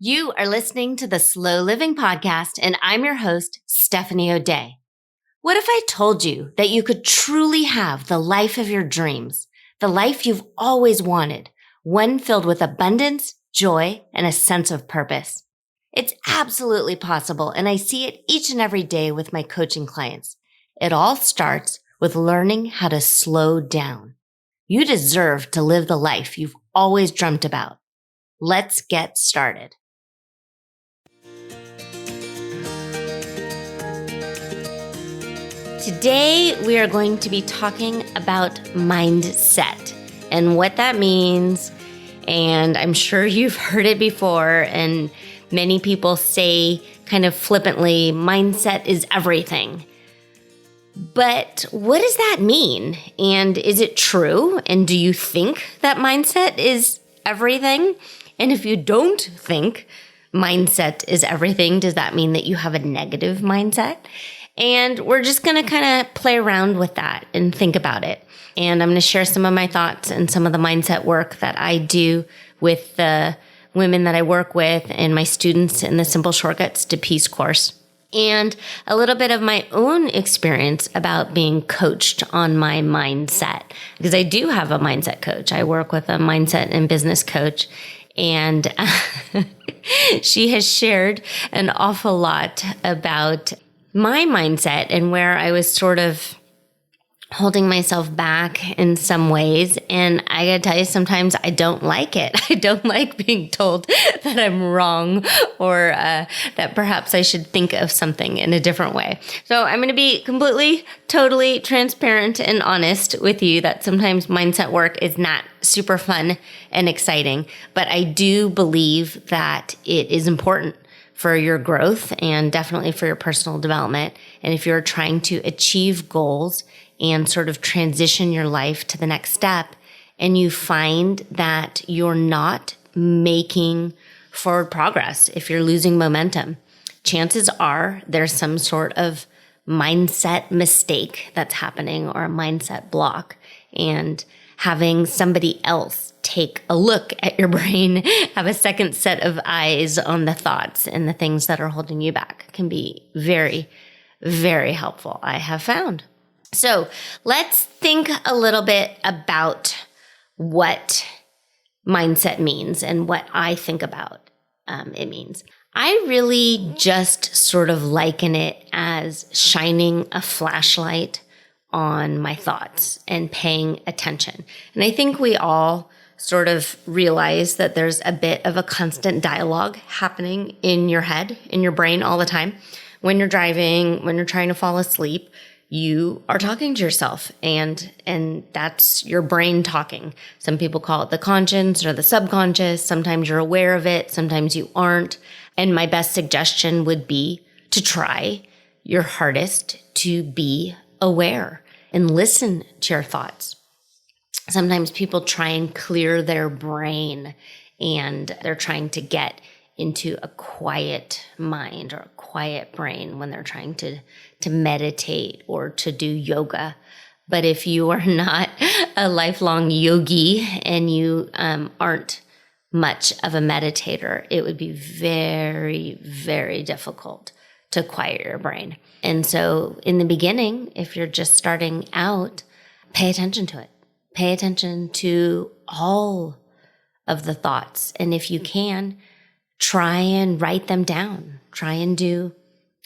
You are listening to the Slow Living Podcast, and I'm your host, Stephanie O'Day. What if I told you that you could truly have the life of your dreams, the life you've always wanted, one filled with abundance, joy, and a sense of purpose? It's absolutely possible, and I see it each and every day with my coaching clients. It all starts with learning how to slow down. You deserve to live the life you've always dreamt about. Let's get started. Today, we are going to be talking about mindset and what that means. And I'm sure you've heard it before, and many people say kind of flippantly, mindset is everything. But what does that mean? And is it true? And do you think that mindset is everything? And if you don't think mindset is everything, does that mean that you have a negative mindset? And we're just going to kind of play around with that and think about it. And I'm going to share some of my thoughts and some of the mindset work that I do with the women that I work with and my students in the Simple Shortcuts to Peace course. And a little bit of my own experience about being coached on my mindset, because I do have a mindset coach. I work with a mindset and business coach, and she has shared an awful lot about my mindset and where I was sort of holding myself back in some ways. And I gotta tell you, sometimes I don't like it. I don't like being told that I'm wrong or that perhaps I should think of something in a different way. So I'm gonna be completely, totally transparent and honest with you that sometimes mindset work is not super fun and exciting, but I do believe that it is important for your growth and definitely for your personal development. And if you're trying to achieve goals and sort of transition your life to the next step, and you find that you're not making forward progress, if you're losing momentum, chances are there's some sort of mindset mistake that's happening or a mindset block. And having somebody else take a look at your brain, have a second set of eyes on the thoughts and the things that are holding you back can be very, very helpful, I have found. So let's think a little bit about what mindset means and what I think about it means. I really just sort of liken it as shining a flashlight on my thoughts and paying attention. And I think we all sort of realize that there's a bit of a constant dialogue happening in your head, in your brain all the time. When you're driving, when you're trying to fall asleep, you are talking to yourself, and that's your brain talking. Some people call it the conscious or the subconscious. Sometimes you're aware of it, sometimes you aren't. And my best suggestion would be to try your hardest to be aware and listen to your thoughts. Sometimes people try and clear their brain, and they're trying to get into a quiet mind or a quiet brain when they're trying to meditate or to do yoga. But if you are not a lifelong yogi and you aren't much of a meditator, it would be very, very difficult to quiet your brain. And so in the beginning, if you're just starting out, pay attention to it. Pay attention to all of the thoughts. And if you can, try and write them down. Try and do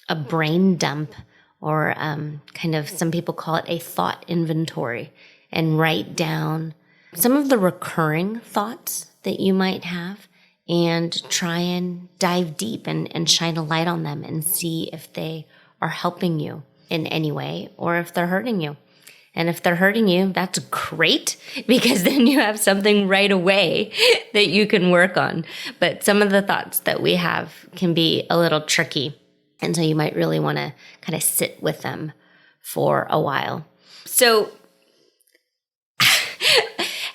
a brain dump, or kind of, some people call it a thought inventory, and write down some of the recurring thoughts that you might have and try and dive deep and shine a light on them and see if they are helping you in any way or if they're hurting you. And if they're hurting you, that's great, because then you have something right away that you can work on. But some of the thoughts that we have can be a little tricky. And so you might really want to kind of sit with them for a while. So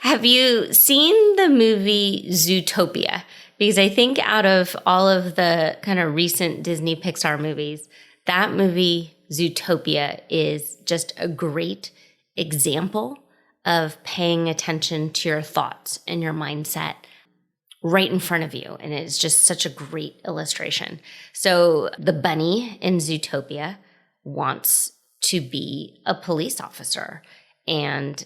have you seen the movie Zootopia? Because I think out of all of the kind of recent Disney Pixar movies, that movie Zootopia is just a great example of paying attention to your thoughts and your mindset right in front of you. And it's just such a great illustration. So the bunny in Zootopia wants to be a police officer, and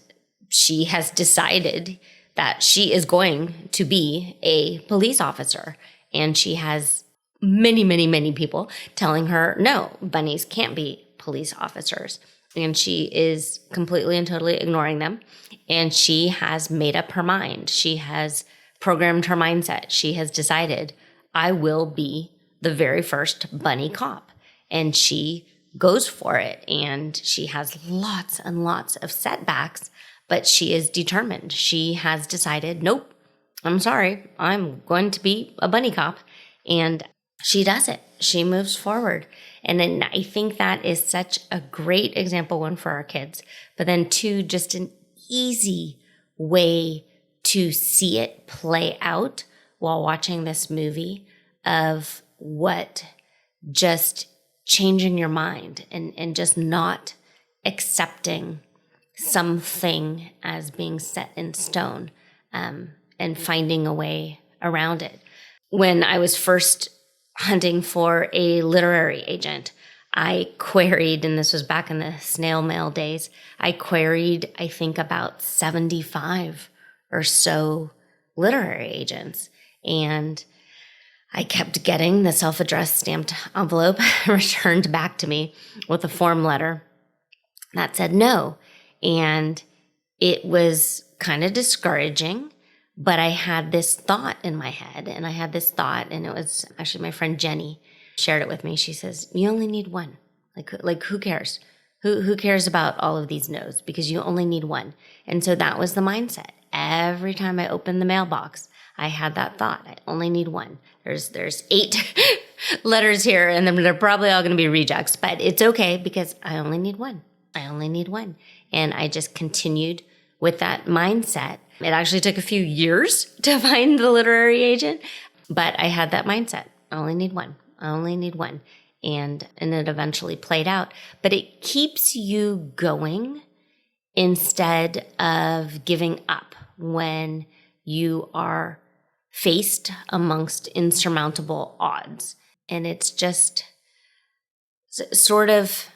she has decided that she is going to be a police officer. And she has many, many, many people telling her, no, bunnies can't be police officers. And she is completely and totally ignoring them. And she has made up her mind. She has programmed her mindset. She has decided, I will be the very first bunny cop. And she goes for it. And she has lots and lots of setbacks, but she is determined. She has decided, nope, I'm sorry, I'm going to be a bunny cop. And she does it. She moves forward. And then I think that is such a great example, one, for our kids, but then two, just an easy way to see it play out while watching this movie of what just changing your mind and just not accepting something as being set in stone, and finding a way around it. When I was first hunting for a literary agent, I queried, and this was back in the snail mail days, I queried, I think, about 75 or so literary agents. And I kept getting the self-addressed stamped envelope returned back to me with a form letter that said no. And it was kind of discouraging, but I had this thought in my head, and it was actually my friend Jenny shared it with me. She says, you only need one. Like who cares? Who cares about all of these no's? Because you only need one. And so that was the mindset. Every time I opened the mailbox, I had that thought. I only need one. There's 8 letters here, and then they're probably all going to be rejects, but it's okay because I only need one. I only need one. And I just continued with that mindset. It actually took a few years to find the literary agent, but I had that mindset. I only need one. I only need one. And it eventually played out. But it keeps you going instead of giving up when you are faced amongst insurmountable odds. And it's just sort of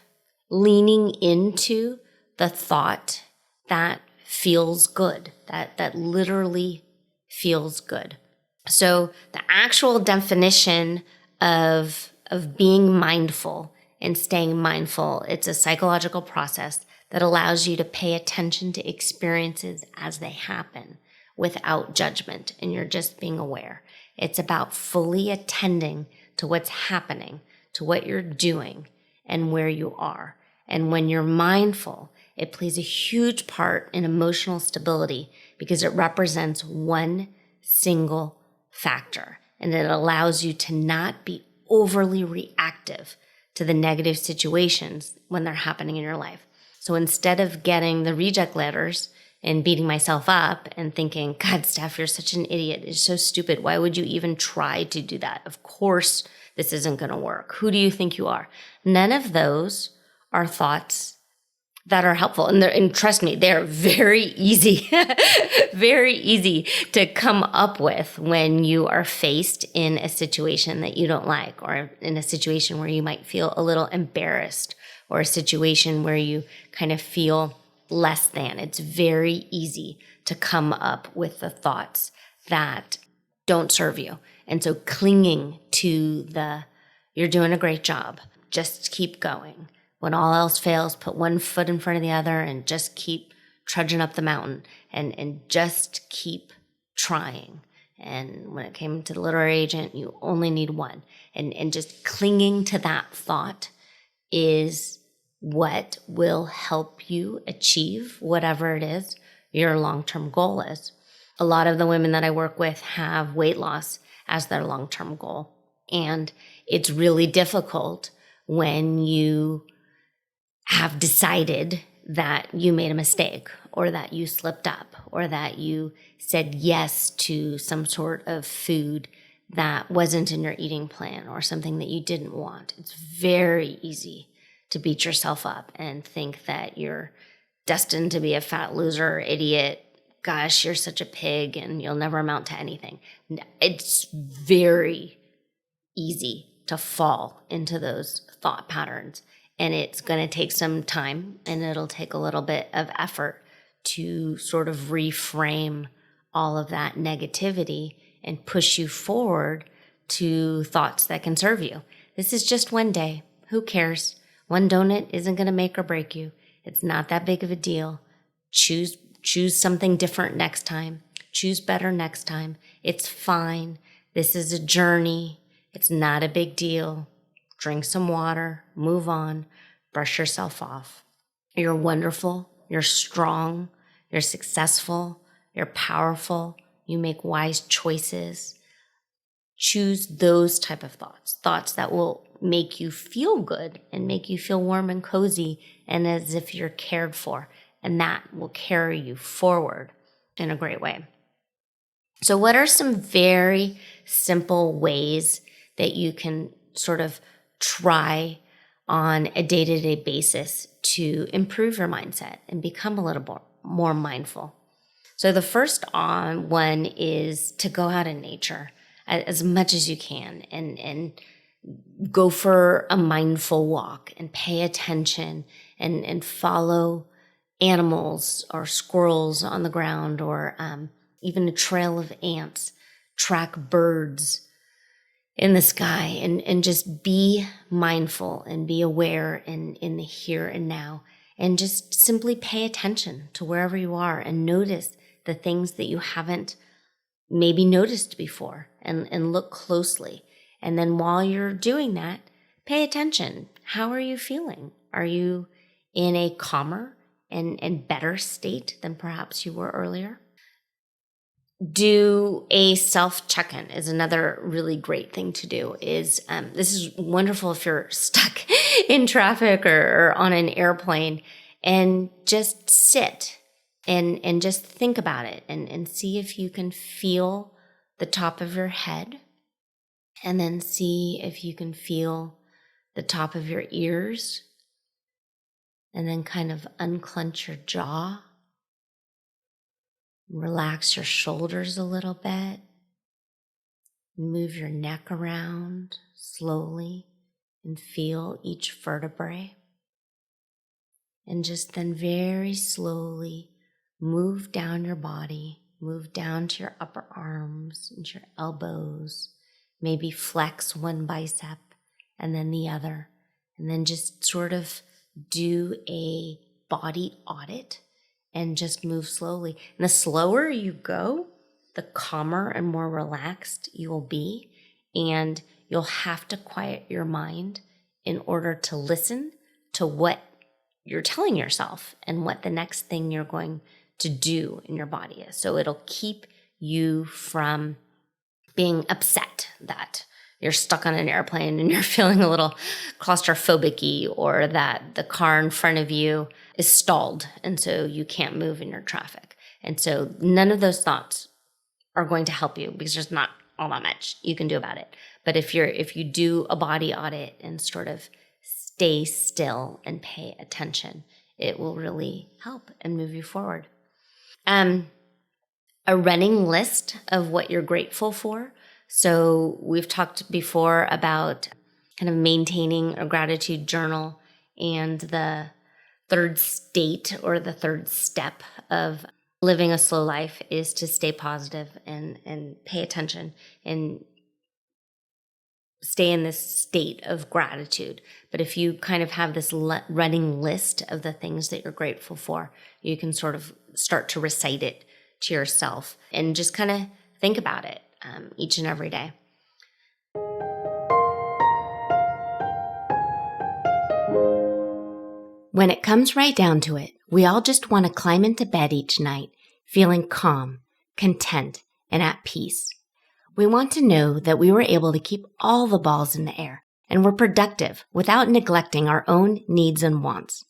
leaning into the thought that feels good, that literally feels good. So the actual definition of being mindful and staying mindful, it's a psychological process that allows you to pay attention to experiences as they happen without judgment, and you're just being aware. It's about fully attending to what's happening, to what you're doing, and where you are. And when you're mindful, it plays a huge part in emotional stability because it represents one single factor, and it allows you to not be overly reactive to the negative situations when they're happening in your life. So instead of getting the reject letters and beating myself up and thinking, God, Steph, you're such an idiot. It's so stupid. Why would you even try to do that? Of course, this isn't going to work. Who do you think you are? None of those are thoughts that are helpful. And trust me, they're very easy, very easy to come up with when you are faced in a situation that you don't like, or in a situation where you might feel a little embarrassed, or a situation where you kind of feel less than. It's very easy to come up with the thoughts that don't serve you. And so clinging to you're doing a great job, just keep going. When all else fails, put one foot in front of the other and just keep trudging up the mountain and just keep trying. And when it came to the literary agent, you only need one. And just clinging to that thought is what will help you achieve whatever it is your long-term goal is. A lot of the women that I work with have weight loss as their long-term goal. And it's really difficult when you have decided that you made a mistake, or that you slipped up, or that you said yes to some sort of food that wasn't in your eating plan, or something that you didn't want. It's very easy to beat yourself up and think that you're destined to be a fat loser, idiot, gosh, you're such a pig and you'll never amount to anything. It's very easy to fall into those thought patterns. And it's going to take some time, and it'll take a little bit of effort to sort of reframe all of that negativity and push you forward to thoughts that can serve you. This is just one day. Who cares? One donut isn't going to make or break you. It's not that big of a deal. Choose something different next time. Choose better next time. It's fine. This is a journey. It's not a big deal. Drink some water, move on, brush yourself off. You're wonderful, you're strong, you're successful, you're powerful, you make wise choices. Choose those type of thoughts that will make you feel good and make you feel warm and cozy and as if you're cared for. And that will carry you forward in a great way. So what are some very simple ways that you can sort of try on a day-to-day basis to improve your mindset and become a little more mindful? So the first one is to go out in nature as much as you can and go for a mindful walk and pay attention and follow animals or squirrels on the ground or even a trail of ants, track birds in the sky and just be mindful and be aware in the here and now and just simply pay attention to wherever you are and notice the things that you haven't maybe noticed before and look closely. And then while you're doing that, pay attention. How are you feeling? Are you in a calmer and better state than perhaps you were earlier? Do a self check-in is another really great thing to do. This is wonderful if you're stuck in traffic or on an airplane, and just sit and just think about it and see if you can feel the top of your head, and then see if you can feel the top of your ears, and then kind of unclench your jaw. Relax your shoulders a little bit. Move your neck around slowly and feel each vertebrae. And just then very slowly move down your body, move down to your upper arms and your elbows. Maybe flex one bicep and then the other. And then just sort of do a body audit and just move slowly. And the slower you go, the calmer and more relaxed you will be. And you'll have to quiet your mind in order to listen to what you're telling yourself and what the next thing you're going to do in your body is. So it'll keep you from being upset that you're stuck on an airplane and you're feeling a little claustrophobic-y, or that the car in front of you is stalled and so you can't move in your traffic. And so none of those thoughts are going to help you because there's not all that much you can do about it. But if you do a body audit and sort of stay still and pay attention, it will really help and move you forward. A running list of what you're grateful for. So we've talked before about kind of maintaining a gratitude journal, and the third state or the third step of living a slow life is to stay positive and pay attention and stay in this state of gratitude. But if you kind of have this running list of the things that you're grateful for, you can sort of start to recite it to yourself and just kind of think about it each and every day. When it comes right down to it, we all just want to climb into bed each night feeling calm, content, and at peace. We want to know that we were able to keep all the balls in the air and were productive without neglecting our own needs and wants.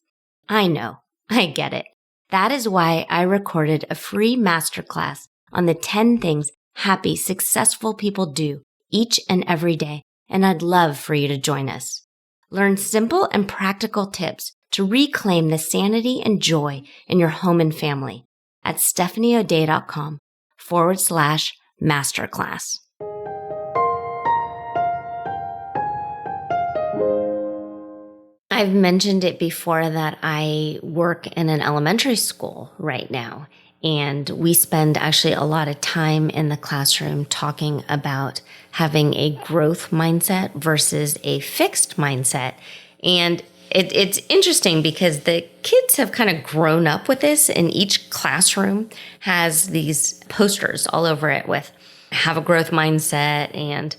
I know, I get it. That is why I recorded a free masterclass on the 10 things happy, successful people do each and every day, and I'd love for you to join us. Learn simple and practical tips to reclaim the sanity and joy in your home and family. at stephanieodea.com/masterclass. I've mentioned it before that I work in an elementary school right now, and we spend actually a lot of time in the classroom talking about having a growth mindset versus a fixed mindset. And it's interesting because the kids have kind of grown up with this, and each classroom has these posters all over it with have a growth mindset and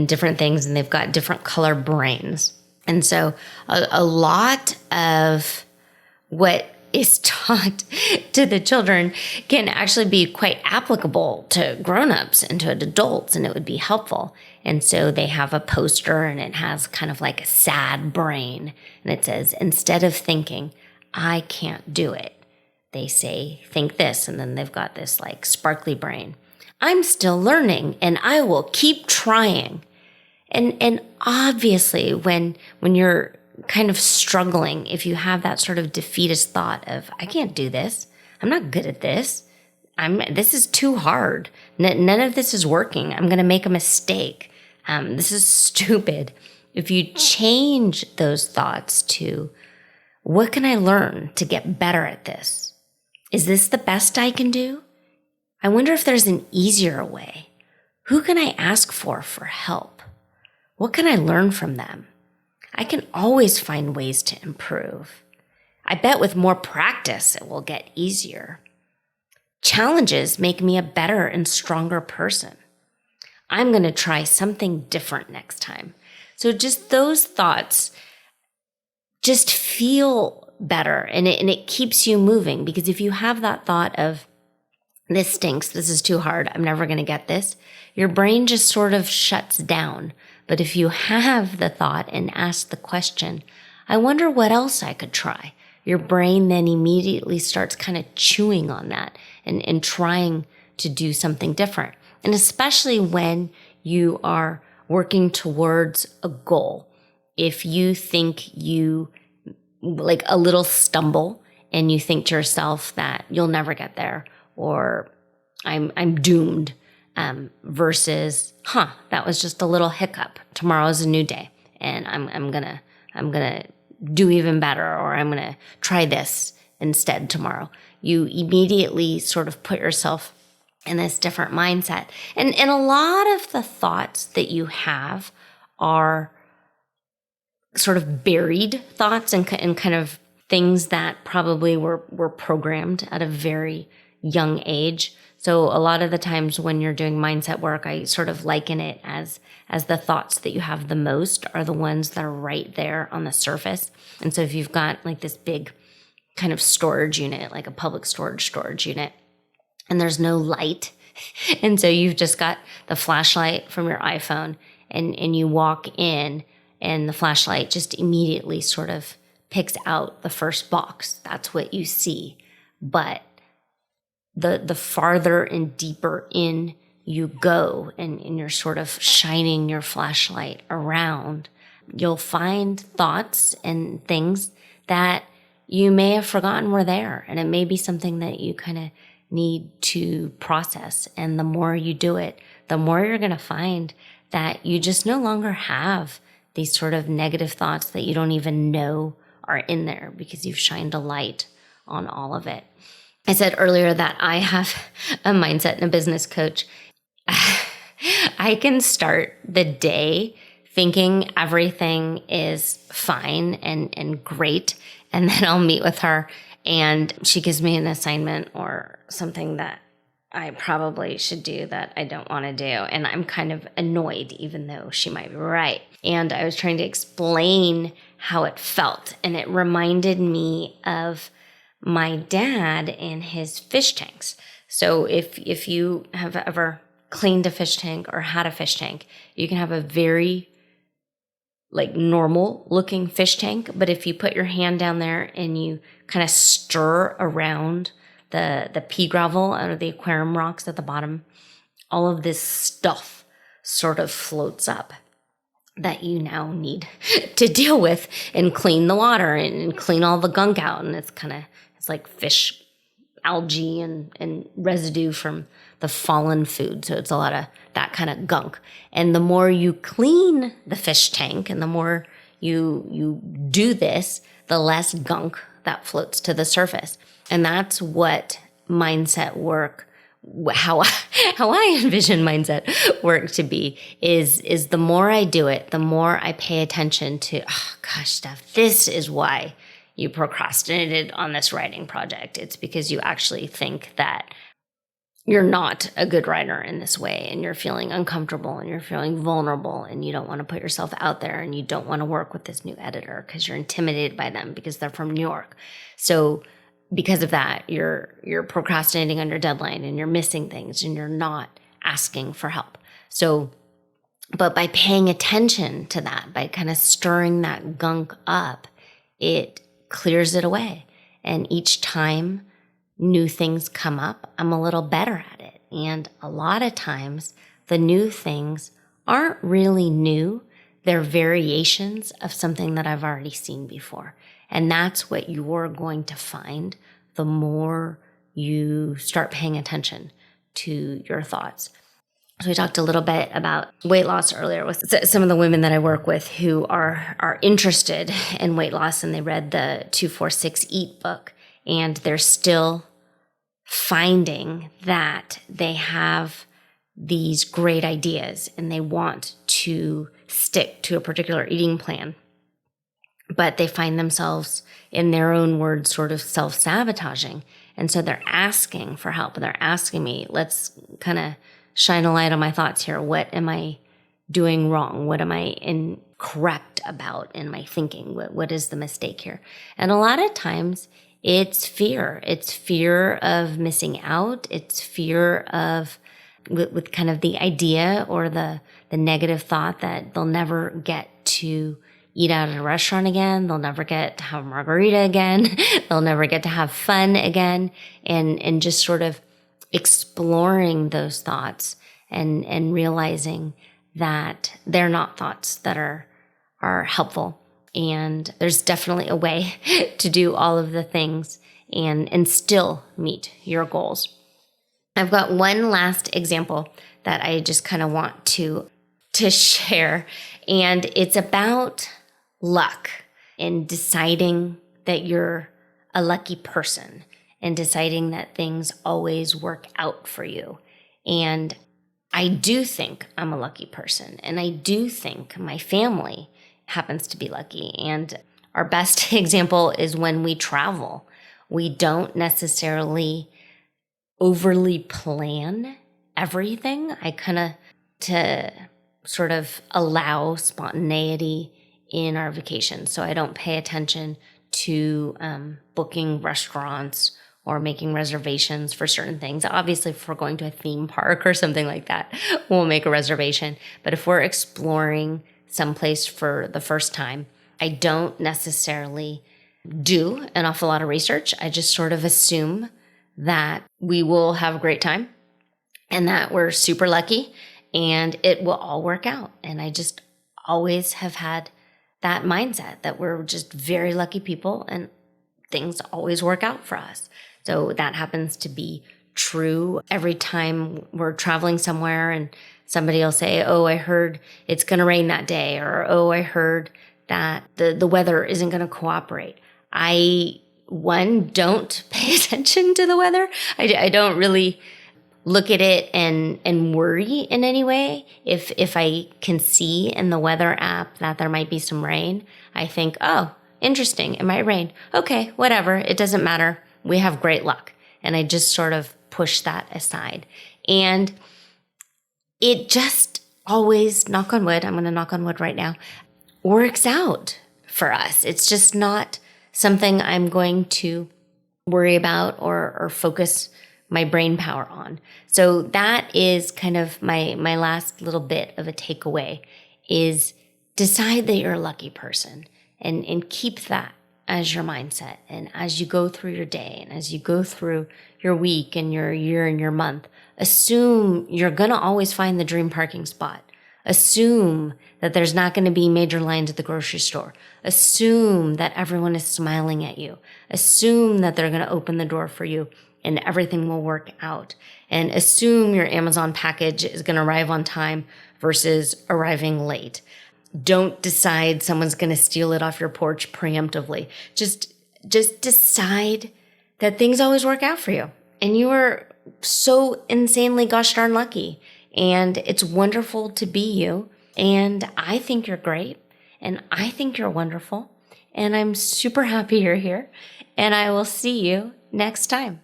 different things, and they've got different color brains. And so a lot of what is taught to the children can actually be quite applicable to grown-ups and to adults, and it would be helpful. And so they have a poster, and it has kind of like a sad brain. And it says, instead of thinking, I can't do it, they say, think this. And then they've got this like sparkly brain. I'm still learning, and I will keep trying. And obviously, when you're kind of struggling, if you have that sort of defeatist thought of, I can't do this, I'm not good at this, this is too hard, none of this is working, I'm going to make a mistake, this is stupid. If you change those thoughts to, what can I learn to get better at this? Is this the best I can do? I wonder if there's an easier way. Who can I ask for help? What can I learn from them? I can always find ways to improve. I bet with more practice, it will get easier. Challenges make me a better and stronger person. I'm going to try something different next time. So just those thoughts just feel better, and it keeps you moving, because if you have that thought of, this stinks, this is too hard, I'm never going to get this, your brain just sort of shuts down. But if you have the thought and ask the question, I wonder what else I could try, your brain then immediately starts kind of chewing on that and trying to do something different. And especially when you are working towards a goal, if you think you like a little stumble and you think to yourself that you'll never get there, or I'm doomed, versus, that was just a little hiccup. Tomorrow is a new day, and I'm gonna do even better, or I'm gonna try this instead tomorrow. You immediately sort of put yourself in this different mindset. And a lot of the thoughts that you have are sort of buried thoughts and kind of things that probably were programmed at a very young age. So a lot of the times when you're doing mindset work, I sort of liken it as the thoughts that you have the most are the ones that are right there on the surface. And so if you've got like this big kind of storage unit, like a public storage unit, and there's no light, and so you've just got the flashlight from your iPhone, and you walk in, and the flashlight just immediately sort of picks out the first box. That's what you see. But the farther and deeper in you go, and you're sort of shining your flashlight around, you'll find thoughts and things that you may have forgotten were there. And it may be something that you kind of need to process. And the more you do it, the more you're going to find that you just no longer have these sort of negative thoughts that you don't even know are in there, because you've shined a light on all of it. I said earlier that I have a mindset and a business coach. I can start the day thinking everything is fine and great, and then I'll meet with her and she gives me an assignment or something that I probably should do that I don't want to do. And I'm kind of annoyed, even though she might be right. And I was trying to explain how it felt, and it reminded me of my dad and his fish tanks. So if you have ever cleaned a fish tank or had a fish tank, you can have a very like normal looking fish tank. But if you put your hand down there and you kind of stir around the pea gravel out of the aquarium rocks at the bottom, all of this stuff sort of floats up that you now need to deal with and clean the water and clean all the gunk out. And it's like fish algae and residue from the fallen food. So it's a lot of that kind of gunk. And the more you clean the fish tank and the more you do this, the less gunk that floats to the surface. And that's what mindset work, how I envision mindset work to be is the more I do it, the more I pay attention to, oh gosh, Steph, this is why you procrastinated on this writing project. It's because you actually think that you're not a good writer in this way, and you're feeling uncomfortable and you're feeling vulnerable and you don't want to put yourself out there and you don't want to work with this new editor because you're intimidated by them because they're from New York. So because of that, you're procrastinating on your deadline and you're missing things and you're not asking for help. So, but by paying attention to that, by kind of stirring that gunk up, it clears it away. And each time new things come up, I'm a little better at it. And a lot of times the new things aren't really new. They're variations of something that I've already seen before. And that's what you're going to find the more you start paying attention to your thoughts. So we talked a little bit about weight loss earlier with some of the women that I work with who are interested in weight loss, and they read the 246 Eat book, and they're still finding that they have these great ideas and they want to stick to a particular eating plan, but they find themselves, in their own words, sort of self-sabotaging. And so they're asking for help. They're asking me, let's kind of shine a light on my thoughts here. What am I doing wrong? What am I incorrect about in my thinking? What is the mistake here? And a lot of times it's fear. It's fear of missing out. It's fear of with kind of the idea or the negative thought that they'll never get to eat out at a restaurant again. They'll never get to have a margarita again. They'll never get to have fun again. And just sort of exploring those thoughts and realizing that they're not thoughts that are helpful. And there's definitely a way to do all of the things and still meet your goals. I've got one last example that I just kind of want to share. And it's about luck and deciding that you're a lucky person and deciding that things always work out for you. And I do think I'm a lucky person. And I do think my family happens to be lucky. And our best example is when we travel. We don't necessarily overly plan everything. I kind of to sort of allow spontaneity in our vacations. So I don't pay attention to booking restaurants or making reservations for certain things. Obviously, if we're going to a theme park or something like that, we'll make a reservation. But if we're exploring someplace for the first time, I don't necessarily do an awful lot of research. I just sort of assume that we will have a great time and that we're super lucky and it will all work out. And I just always have had that mindset that we're just very lucky people and things always work out for us. So that happens to be true every time we're traveling somewhere and somebody will say, oh, I heard it's going to rain that day, or, oh, I heard that the weather isn't going to cooperate. I don't pay attention to the weather. I don't really look at it and worry in any way. If I can see in the weather app that there might be some rain, I think, oh, interesting, it might rain. Okay, whatever, it doesn't matter. We have great luck. And I just sort of push that aside. And it just always, knock on wood, I'm going to knock on wood right now, works out for us. It's just not something I'm going to worry about or focus my brain power on. So that is kind of my last little bit of a takeaway is decide that you're a lucky person and keep that as your mindset. And as you go through your day and as you go through your week and your year and your month, assume you're going to always find the dream parking spot. Assume that there's not going to be major lines at the grocery store. Assume that everyone is smiling at you. Assume that they're going to open the door for you and everything will work out. And assume your Amazon package is going to arrive on time versus arriving late. Don't decide someone's going to steal it off your porch preemptively. Just decide that things always work out for you. And you are so insanely gosh darn lucky. And it's wonderful to be you. And I think you're great. And I think you're wonderful. And I'm super happy you're here. And I will see you next time.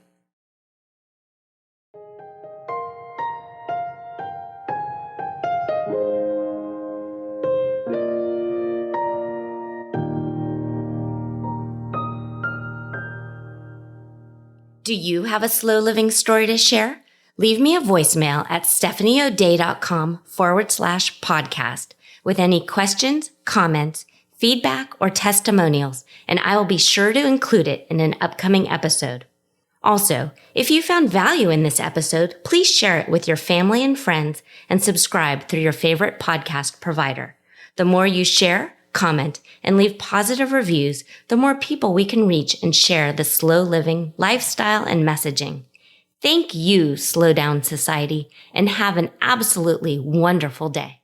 Do you have a slow living story to share? Leave me a voicemail at stephanieodea.com/podcast with any questions, comments, feedback, or testimonials, and I will be sure to include it in an upcoming episode. Also, if you found value in this episode, please share it with your family and friends and subscribe through your favorite podcast provider. The more you share, comment, and leave positive reviews, the more people we can reach and share the slow living lifestyle and messaging. Thank you, Slow Down Society, and have an absolutely wonderful day.